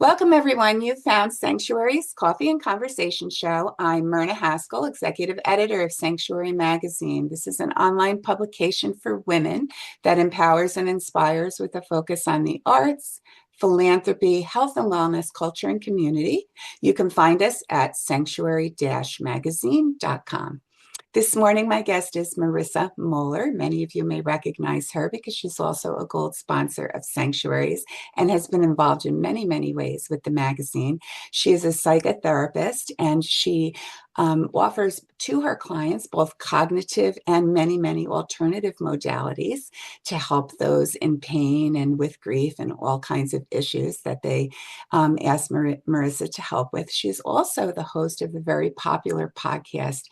Welcome, everyone. You found Sanctuary's Coffee and Conversation Show. I'm Myrna Haskell, executive editor of Sanctuary Magazine. This is an online publication for women that empowers and inspires with a focus on the arts, philanthropy, health and wellness, culture, and community. You can find us at sanctuary-magazine.com. This morning, my guest is Marisa Moeller. Many of you may recognize her because she's also a gold sponsor of Sanctuaries and has been involved in many, many ways with the magazine. She is a psychotherapist and she offers to her clients both cognitive and many, many alternative modalities to help those in pain and with grief and all kinds of issues that they ask Marisa to help with. She's also the host of the very popular podcast,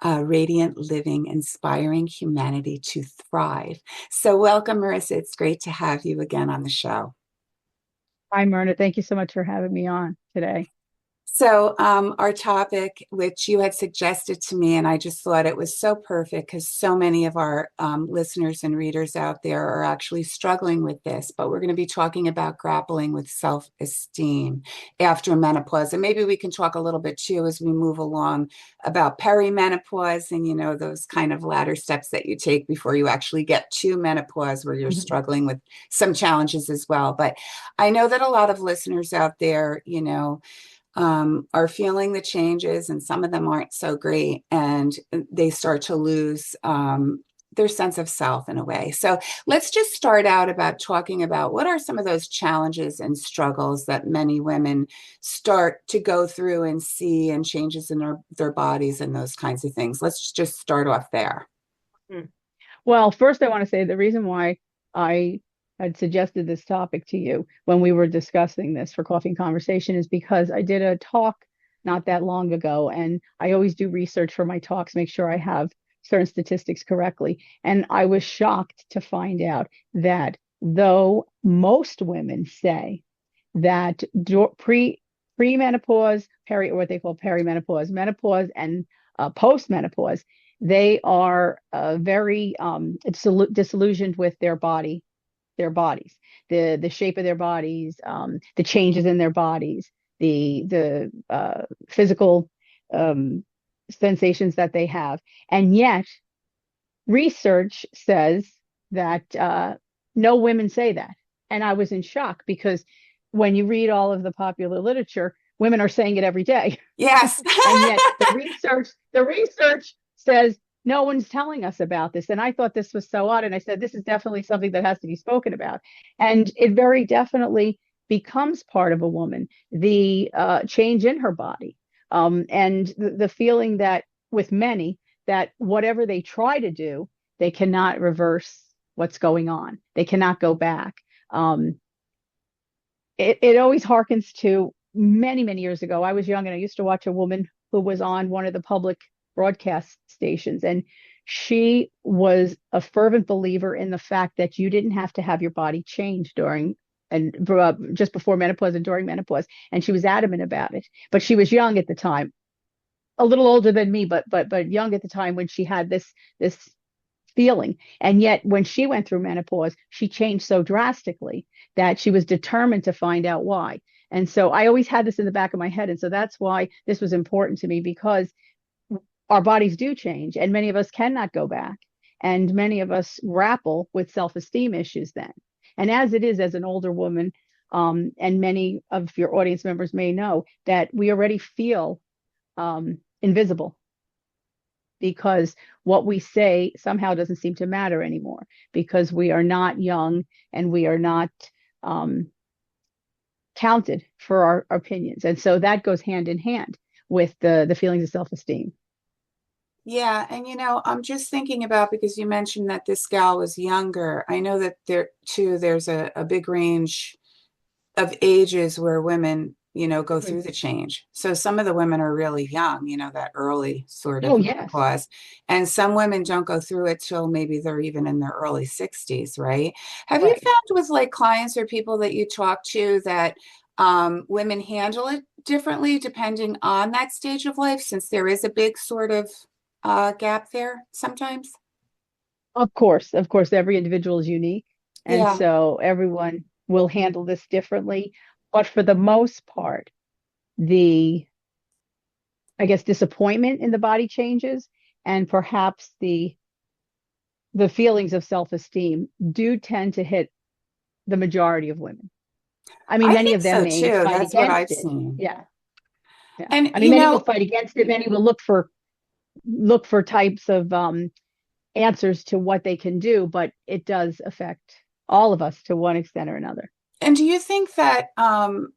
Radiant Living, Inspiring Humanity to Thrive. So welcome, Marisa. It's great to have you again on the show. Hi, Myrna. Thank you so much for having me on today. So, our topic, which you had suggested to me, and I just thought it was so perfect because so many of our listeners and readers out there are actually struggling with this. But we're going to be talking about grappling with self-esteem after menopause. And maybe we can talk a little bit too as we move along about perimenopause and, those kind of ladder steps that you take before you actually get to menopause where you're Mhm. struggling with some challenges as well. But I know that a lot of listeners out there, are feeling the changes, and some of them aren't so great, and they start to lose their sense of self in a way. So let's just start out about talking about what are some of those challenges and struggles that many women start to go through and see, and changes in their bodies and those kinds of things. Let's just start off there. Mm. Well, first, I want to say the reason why I had suggested this topic to you when we were discussing this for Coffee and Conversation is because I did a talk not that long ago, and I always do research for my talks, make sure I have certain statistics correctly. And I was shocked to find out that though most women say that premenopause, or what they call perimenopause, menopause, and postmenopause, they are very disillusioned with their bodies, the shape of their bodies, the changes in their bodies, the physical sensations that they have, and yet research says that no women say that. And I was in shock because when you read all of the popular literature, women are saying it every day. Yes. And yet the research says no one's telling us about this. And I thought this was so odd. And I said, this is definitely something that has to be spoken about. And it very definitely becomes part of a woman, the change in her body. And the feeling that with many, that whatever they try to do, they cannot reverse what's going on. They cannot go back. Um, it always harkens to many, many years ago. I was young and I used to watch a woman who was on one of the public broadcast stations. And she was a fervent believer in the fact that you didn't have to have your body changed during and just before menopause and during menopause. And she was adamant about it. But she was young at the time, a little older than me, but young at the time when she had this feeling. And yet, when she went through menopause, she changed so drastically that she was determined to find out why. And so I always had this in the back of my head. And so that's why this was important to me, because our bodies do change and many of us cannot go back. And many of us grapple with self-esteem issues then. And as it is, as an older woman, and many of your audience members may know that we already feel invisible because what we say somehow doesn't seem to matter anymore because we are not young and we are not um, counted for our opinions. And so that goes hand in hand with the feelings of self-esteem. Yeah, and I'm just thinking about, because you mentioned that this gal was younger. I know that there too, there's a big range of ages where women, go through the change. So some of the women are really young, that early sort Oh, of yes. menopause. And some women don't go through it till maybe they're even in their early 60s, right? Have you Right. found with like clients or people that you talk to that women handle it differently depending on that stage of life, since there is a big sort of gap there sometimes? Of course, every individual is unique. And Yeah. so everyone will handle this differently. But for the most part, the, I guess, disappointment in the body changes and perhaps the feelings of self-esteem do tend to hit the majority of women. I mean, I many think of them so may too. fight That's what against I've it. seen. Yeah. Yeah. And I mean, you many will know, fight against it. Many will look for types of answers to what they can do, but it does affect all of us to one extent or another. and do you think that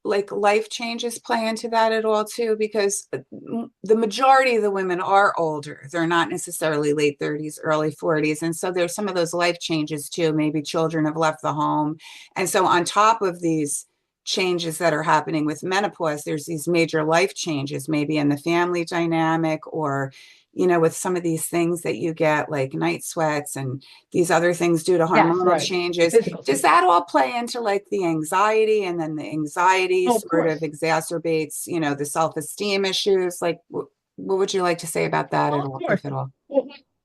like life changes play into that at all too? Because the majority of the women are older. They're not necessarily late 30s, early 40s. And so there's some of those life changes too. Maybe children have left the home. And so on top of these changes that are happening with menopause, there's these major life changes, maybe in the family dynamic or with some of these things that you get like night sweats and these other things due to Yes, hormonal right. changes. Physical Does that symptoms. all play into like the anxiety, and then the anxiety Oh, of sort of course. exacerbates, the self-esteem issues? Like, what would you like to say about that Well, at of all, course. if at all?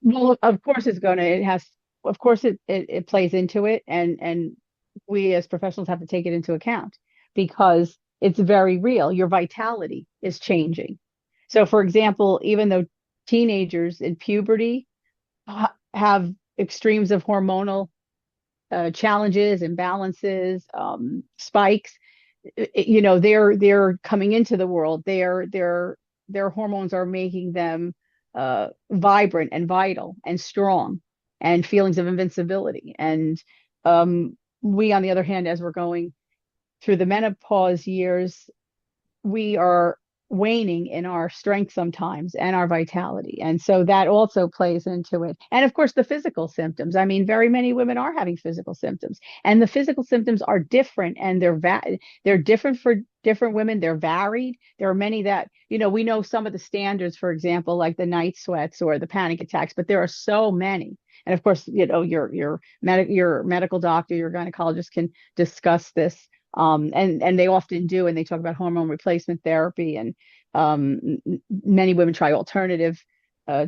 Well, of course it's gonna, it has, of course it plays into it, and we as professionals have to take it into account because it's very real. Your vitality is changing. So, for example, even though teenagers in puberty have extremes of hormonal challenges, imbalances, spikes, they're coming into the world. Their hormones are making them vibrant and vital and strong, and feelings of invincibility. And we, on the other hand, as we're going through the menopause years, we are waning in our strength sometimes and our vitality. And so that also plays into it. And of course, the physical symptoms. I mean, very many women are having physical symptoms, and the physical symptoms are different, and they're different for different women. They're varied. There are many that, we know some of the standards, for example, like the night sweats or the panic attacks, but there are so many. And of course, your medical doctor, your gynecologist can discuss this, and they often do, and they talk about hormone replacement therapy, and many women try alternative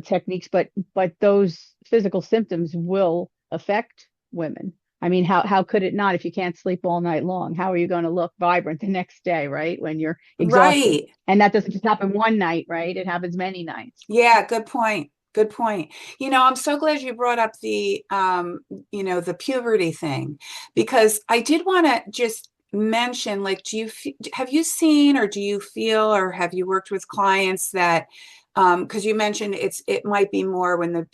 techniques, but those physical symptoms will affect women. I mean, how could it not? If you can't sleep all night long, how are you going to look vibrant the next day, right? When you're exhausted. Right. And that doesn't just happen one night, right? It happens many nights. Yeah, good point. Good point. I'm so glad you brought up the puberty thing, because I did want to just mention, like, have you seen, or do you feel, or have you worked with clients that, because you mentioned it might be more when the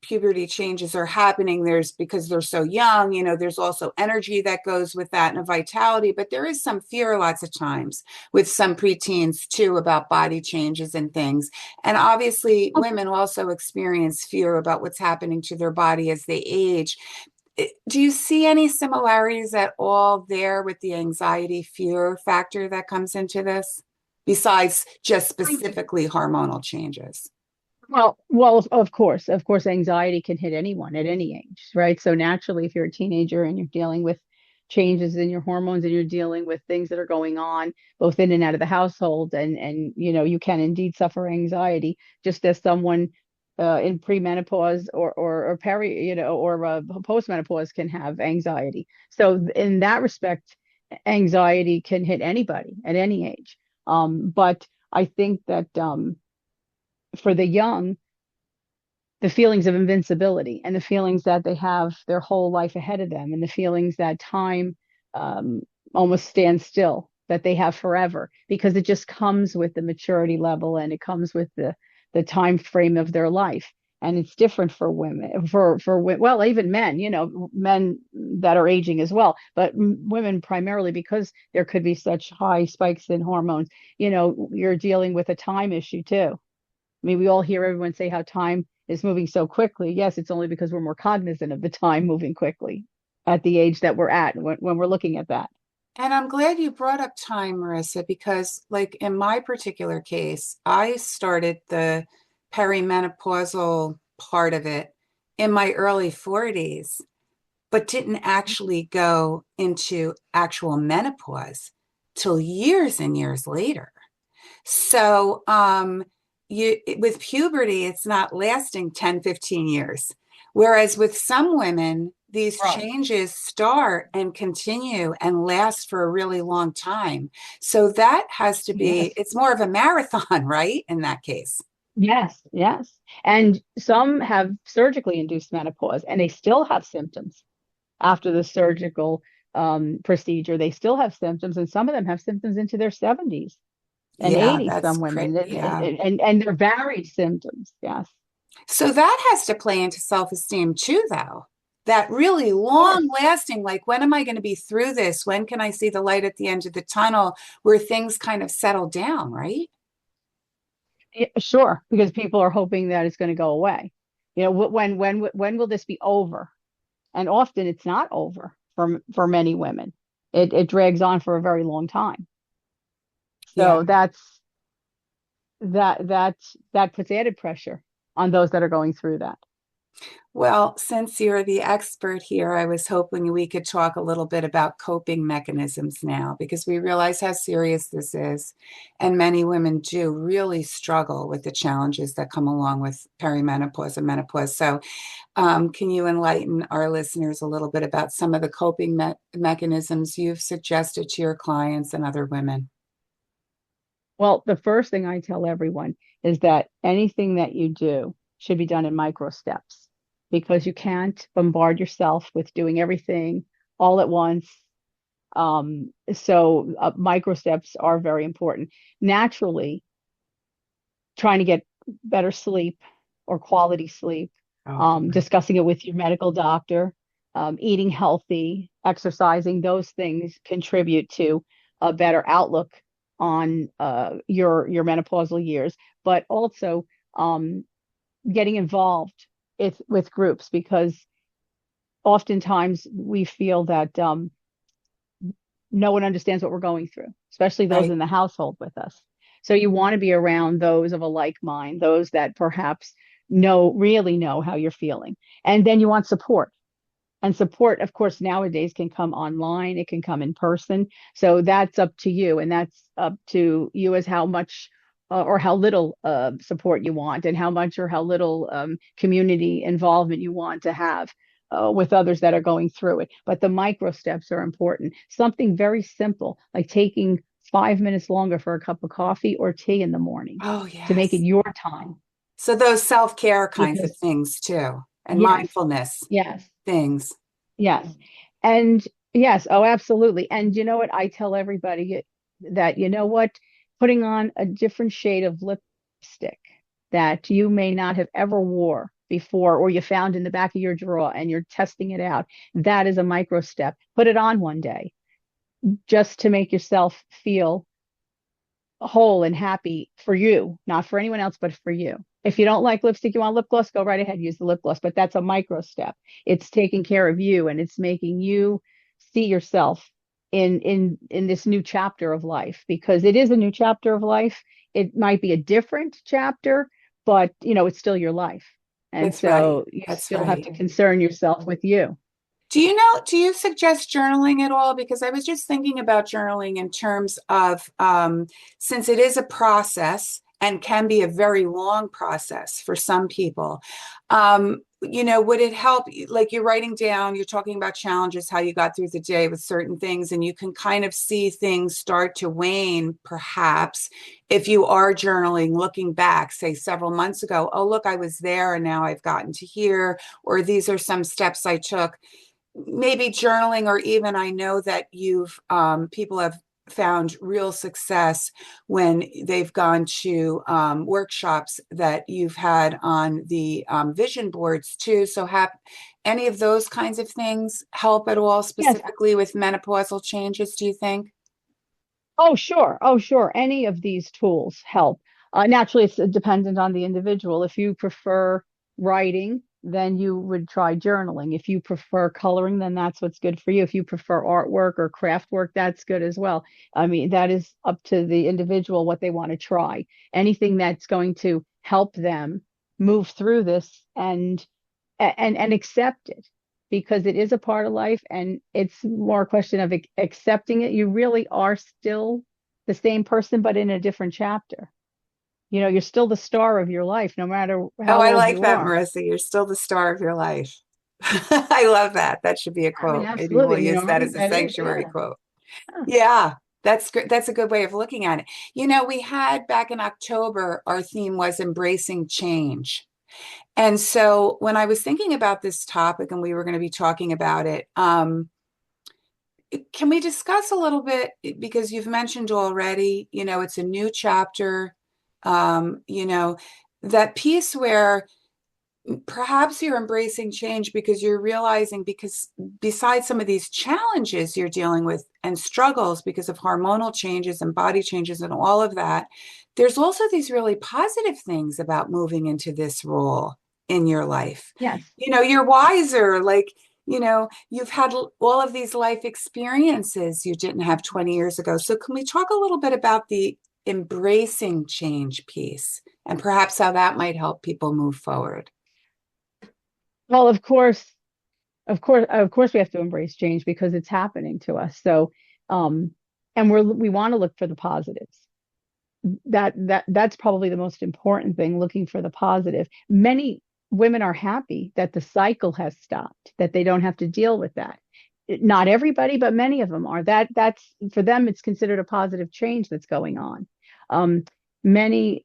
puberty changes are happening, there's, because they're so young, there's also energy that goes with that and a vitality, but there is some fear lots of times with some preteens too about body changes and things. And obviously, women also experience fear about what's happening to their body as they age. Do you see any similarities at all there with the anxiety fear factor that comes into this, besides just specifically hormonal changes? Well, of course, anxiety can hit anyone at any age, right? So naturally, if you're a teenager and you're dealing with changes in your hormones and you're dealing with things that are going on both in and out of the household, and you can indeed suffer anxiety, just as someone in premenopause or peri, or postmenopause can have anxiety. So in that respect, anxiety can hit anybody at any age. But I think that for the young, the feelings of invincibility and the feelings that they have their whole life ahead of them, and the feelings that time um, almost stands still, that they have forever, because it just comes with the maturity level, and it comes with the time frame of their life. And it's different for women, well, even men, men that are aging as well, but women primarily, because there could be such high spikes in hormones. You're dealing with a time issue too. I mean, we all hear everyone say how time is moving so quickly. Yes, it's only because we're more cognizant of the time moving quickly at the age that we're at when we're looking at that. And I'm glad you brought up time, Marissa, because, like, in my particular case, I started the perimenopausal part of it in my early 40s, but didn't actually go into actual menopause till years and years later. So, with puberty, it's not lasting 10, 15 years. Whereas with some women, these Right. changes start and continue and last for a really long time. So that has to be, Yes. it's more of a marathon, right? In that case. Yes. Yes. And some have surgically induced menopause and they still have symptoms after the surgical procedure. They still have symptoms, and some of them have symptoms into their 70s and Yeah, 80s, that's some great. women, Yeah. and they're varied symptoms. Yes. So that has to play into self-esteem too, though. That really Of course. long lasting, like, when am I going to be through this? When can I see the light at the end of the tunnel where things kind of settle down, right? Yeah, sure, because people are hoping that it's going to go away. You know, when will this be over? And often it's not over for many women. It drags on for a very long time. Yeah. So that puts added pressure on those that are going through that. Well, since you're the expert here, I was hoping we could talk a little bit about coping mechanisms now because we realize how serious this is. And many women do really struggle with the challenges that come along with perimenopause and menopause. So, can you enlighten our listeners a little bit about some of the coping mechanisms you've suggested to your clients and other women? Well, the first thing I tell everyone is that anything that you do should be done in micro steps because you can't bombard yourself with doing everything all at once. So micro steps are very important. Naturally, trying to get better sleep or quality sleep, Oh, good. discussing it with your medical doctor, eating healthy, exercising, those things contribute to a better outlook on your menopausal years, but also getting involved with groups because oftentimes we feel that no one understands what we're going through, especially those Right. in the household with us. So you want to be around those of a like mind, those that perhaps really know how you're feeling. And then you want support. And support, of course, nowadays can come online, it can come in person. So that's up to you. And that's up to you as how much or how little support you want, and how much or how little community involvement you want to have with others that are going through it. But the micro steps are important. Something very simple, like taking 5 minutes longer for a cup of coffee or tea in the morning Oh, to make it yes. your time. So those self-care kinds of Because, things too, and yes, mindfulness yes. things. Yes. And yes, oh, absolutely. And you know what? I tell everybody that, you know what? Putting on a different shade of lipstick that you may not have ever wore before, or you found in the back of your drawer and you're testing it out. That is a micro step. Put it on one day just to make yourself feel whole and happy for you, not for anyone else, but for you. If you don't like lipstick, you want lip gloss, go right ahead, use the lip gloss. But that's a micro step. It's taking care of you and it's making you see yourself in this new chapter of life because it is a new chapter of life. It might be a different chapter, but it's still your life. And That's right. so you That's still have right. to concern yourself with you. Do you suggest journaling at all? Because I was just thinking about journaling in terms of, since it is a process and can be a very long process for some people, would it help? Like, you're writing down, you're talking about challenges, how you got through the day with certain things, and you can kind of see things start to wane, perhaps, if you are journaling, looking back, say several months ago, oh, look, I was there and now I've gotten to here, or these are some steps I took. Maybe journaling, or even, I know that you've people have found real success when they've gone to workshops that you've had on the vision boards too. So have any of those kinds of things help at all, Yes. specifically with menopausal changes, do you think? Oh, sure. Oh, sure. Any of these tools help. Naturally, it's dependent on the individual. If you prefer writing, then you would try journaling. If you prefer coloring, then that's what's good for you. If you prefer artwork or craft work, that's good as well. I mean, that is up to the individual what they want to try. Anything that's going to help them move through this and accept it because it is a part of life and it's more a question of accepting it. You really are still the same person, but in a different chapter. You're still the star of your life, no matter Oh, how I old like you that, are. Marissa. You're still the star of your life. I love that. That should be a I mean, quote. Maybe we'll absolutely. use that as a That is, sanctuary yeah. quote. Huh. Yeah, that's good. That's a good way of looking at it. We had back in October, our theme was embracing change. And so when I was thinking about this topic and we were going to be talking about it, can we discuss a little bit, because you've mentioned already, it's a new chapter, that piece where perhaps you're embracing change because you're realizing, because besides some of these challenges you're dealing with and struggles because of hormonal changes and body changes and all of that, there's also these really positive things about moving into this role in your life. Yes. You're wiser, like, you've had all of these life experiences you didn't have 20 years ago. So can we talk a little bit about the embracing change piece and perhaps how that might help people move forward? Well, of course, we have to embrace change because it's happening to us. So, um, and we want to look for the positives. That's probably the most important thing, looking for the positive. Many women are happy that the cycle has stopped, that they don't have to deal with that. Not everybody, but many of them are. That's for them, it's considered a positive change that's going on. Um, Many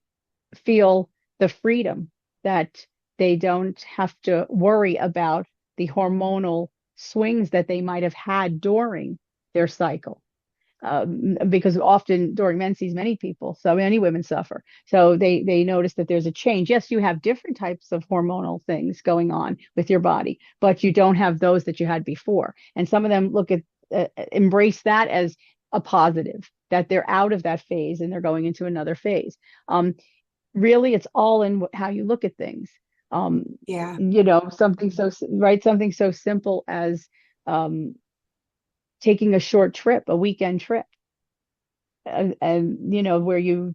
feel the freedom that they don't have to worry about the hormonal swings that they might have had during their cycle. Because often during menses, many people, so many women suffer. So they notice that there's a change. Yes, you have different types of hormonal things going on with your body, but you don't have those that you had before. And some of them embrace that as a positive, that they're out of that phase and they're going into another phase. Really, it's all in how you look at things. Um, Yeah. something so simple as um, taking a short trip, a weekend trip, and where you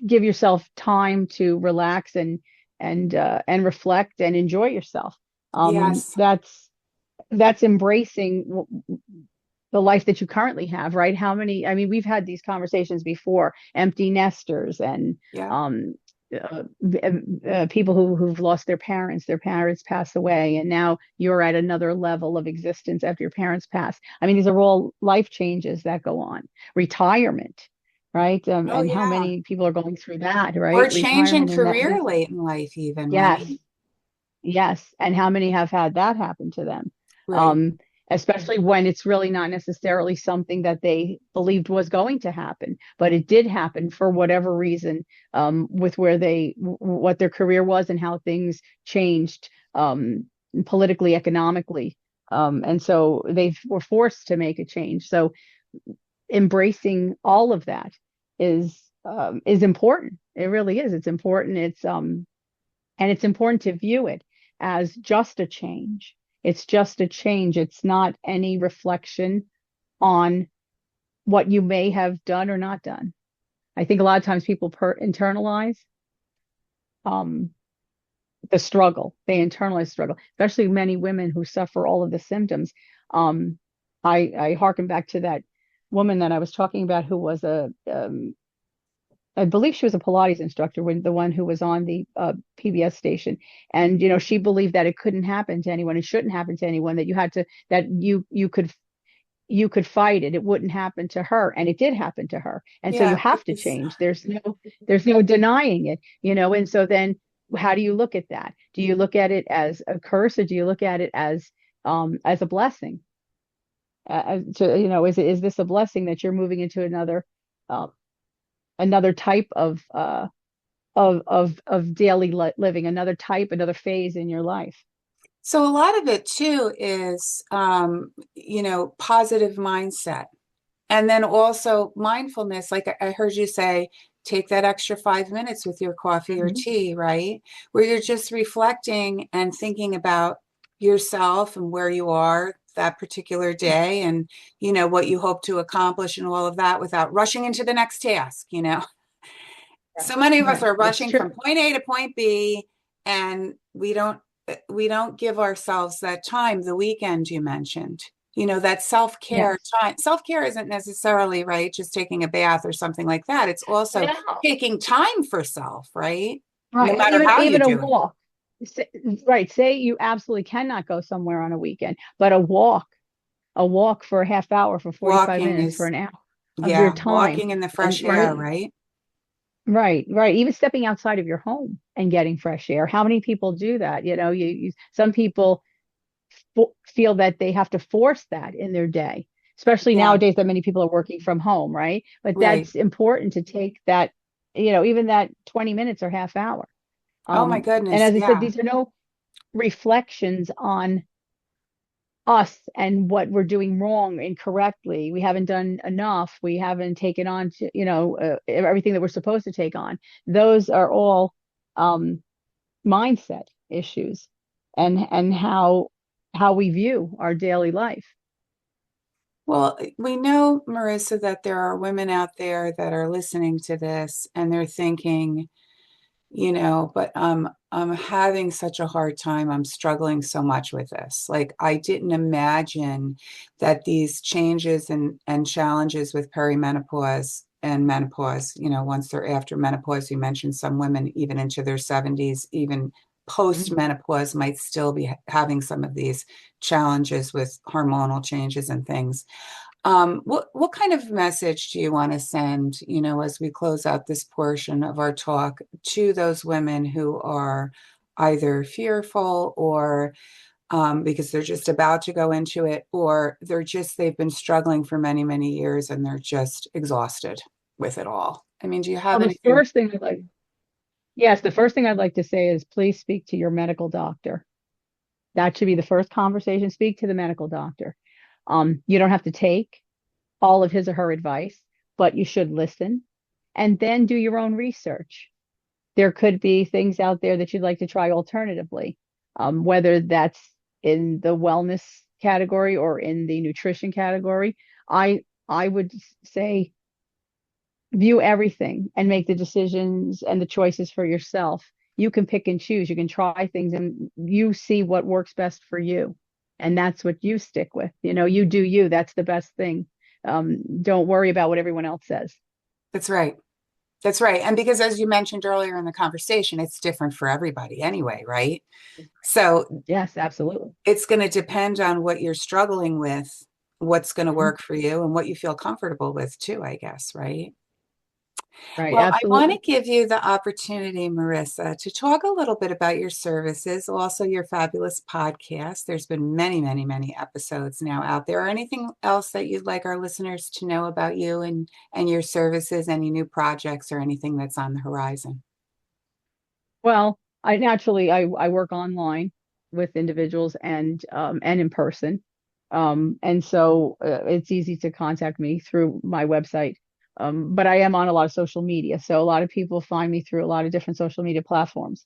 give yourself time to relax and reflect and enjoy yourself. Yes. That's embracing the life that you currently have, right? How many, I mean, we've had these conversations before, empty nesters and Yeah. um, people who've lost their parents pass away, and now you're at another level of existence after your parents pass. I mean, these are all life changes that go on. Retirement, right? Oh, And how yeah. many people are going through that, Or right? changing Retirement and that career this, late in life, even, yes, right? yes. And how many have had that happen to them? Right. Um, Especially when it's really not necessarily something that they believed was going to happen, but it did happen for whatever reason, with what their career was and how things changed, politically, economically. And so they were forced to make a change. So embracing all of that is important. It really is. It's important. And it's important to view it as just a change. It's just a change. It's not any reflection on what you may have done or not done. I think a lot of times people internalize um, the struggle. They internalize struggle, especially many women who suffer all of the symptoms. Um, I harken back to that woman that I was talking about who was I believe she was a Pilates instructor, when the one who was on the PBS station, and she believed that it couldn't happen to anyone, it shouldn't happen to anyone, that you could fight it, it wouldn't happen to her, and it did happen to her, and so you Yeah. have to Because, change. There's no denying it. And so then how do you look at that? Do you look at it as a curse, or do you look at it as a blessing? Is this a blessing that you're moving into uh, another type of daily living, another phase in your life? so a lot of it too is, positive mindset. And then also mindfulness. Like I heard you say, take that extra 5 minutes with your coffee or Mhm. tea, right? Where you're just reflecting and thinking about yourself and where you are that particular day and, what you hope to accomplish and all of that without rushing into the next task. Right. So many of us Right. are It's rushing true. from point A to point B, and we don't give ourselves that time. The weekend you mentioned, that self-care Yes. time. Self-care isn't necessarily, right, just taking a bath or something like that. It's also No. taking time for self, right? No Right. matter Even how you even a do it. walk. say, right, say you absolutely cannot go somewhere on a weekend, but a walk for a half hour, for 45 Walking minutes, for is, an hour of your yeah, time. walking in the fresh air, Right, right? right. Even stepping outside of your home and getting fresh air. How many people do that? Some people feel that they have to force that in their day, especially Yeah, nowadays that many people are working from home, right? But right. that's important to take that, even that 20 minutes or half hour. Oh my And goodness, as I said, yeah. these are no reflections on us and what we're doing wrong incorrectly. We haven't done enough. We haven't taken on to, everything that we're supposed to take on. Those are all um, mindset issues, and how we view our daily life. Well, we know, Marissa, that there are women out there that are listening to this and they're thinking, but I'm having such a hard time. I'm struggling so much with this. Like I didn't imagine that these changes and challenges with perimenopause and menopause, once they're after menopause, you mentioned some women even into their 70s, even post menopause might still be having some of these challenges with hormonal changes and things. What kind of message do you want to send, as we close out this portion of our talk to those women who are either fearful or because they're just about to go into it, or they've been struggling for many, many years and they're just exhausted with it all? I mean, do you have Well, anything? the first thing I'd like to say is please speak to your medical doctor. That should be the first conversation. Speak to the medical doctor. You don't have to take all of his or her advice, but you should listen and then do your own research. There could be things out there that you'd like to try alternatively, whether that's in the wellness category or in the nutrition category. I would say view everything and make the decisions and the choices for yourself. You can pick and choose. You can try things and you see what works best for you. And that's what you stick with. You do you. That's the best thing. Don't worry about what everyone else says. That's right. That's right. And because as you mentioned earlier in the conversation, it's different for everybody anyway, right? So Yes, absolutely. it's going to depend on what you're struggling with, what's going to Mhm. work for you, and what you feel comfortable with too, I guess, right? Right, Well, I want to absolutely. give you the opportunity, Marissa, to talk a little bit about your services, also your fabulous podcast. There's been many, many, many episodes now out there. Anything else that you'd like our listeners to know about you and your services, any new projects or anything that's on the horizon? Well, I work online with individuals and in person. And so it's easy to contact me through my website. But I am on a lot of social media. So a lot of people find me through a lot of different social media platforms,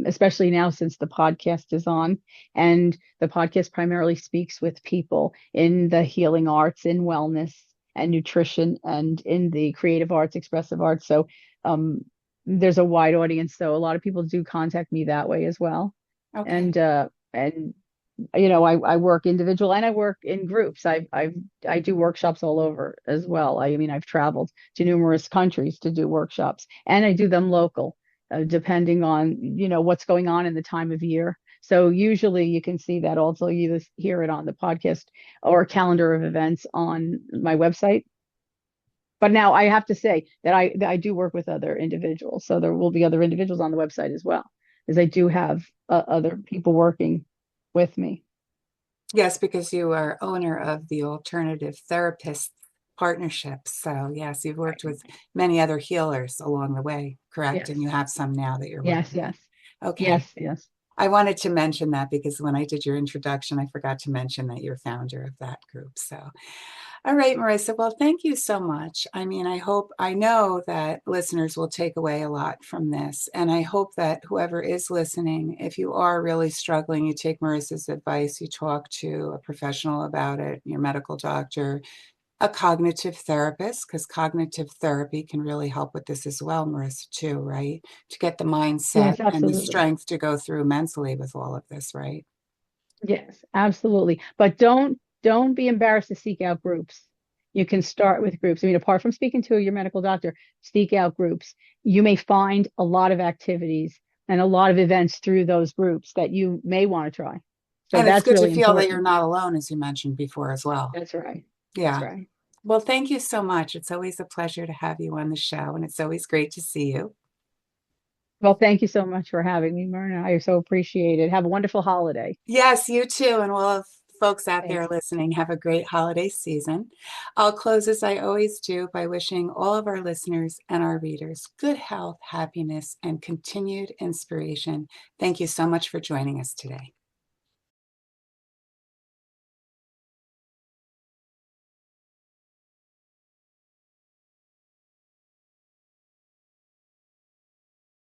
especially now since the podcast is on. And the podcast primarily speaks with people in the healing arts, in wellness and nutrition, and in the creative arts, expressive arts. So um, there's a wide audience. So a lot of people do contact me that way as well. Okay. And I work individual and I work in groups. I do workshops all over as well. I mean, I've traveled to numerous countries to do workshops, and I do them local, depending on what's going on in the time of year. So usually you can see that also. You just hear it on the podcast or calendar of events on my website. But now I have to say that I do work with other individuals, so there will be other individuals on the website as well, as I do have other people working with me. Yes, because you are owner of the Alternative Therapist Partnership. So, yes, you've worked with Right. many other healers along the way, correct? And Yes. you have some now that you're Yes. working with. Yes. Okay. Yes. Yes. I wanted to mention that because when I did your introduction, I forgot to mention that you're founder of that group. So, all right, Marissa. Well, thank you so much. I mean, I know that listeners will take away a lot from this. And I hope that whoever is listening, if you are really struggling, you take Marissa's advice, you talk to a professional about it, your medical doctor, a cognitive therapist, because cognitive therapy can really help with this as well, Marissa, too, right? To get the mindset Yes. and the Absolutely. strength to go through mentally with all of this, right? Yes. Absolutely. But don't be embarrassed to seek out groups. You can start with groups. I mean, apart from speaking to your medical doctor, seek out groups. You may find a lot of activities and a lot of events through those groups that you may want to try. So And it's that's good to really feel that you're important. not alone, as you mentioned before as well. That's right. That's Yeah. right. Well, thank you so much. It's always a pleasure to have you on the show, and it's always great to see you. Well, thank you so much for having me, Myrna. I so appreciate it. Have a wonderful holiday. Yes, you too. And we'll have folks out there Thanks. listening have a great holiday season. I'll close as I always do by wishing all of our listeners and our readers good health, happiness, and continued inspiration. Thank you so much for joining us today.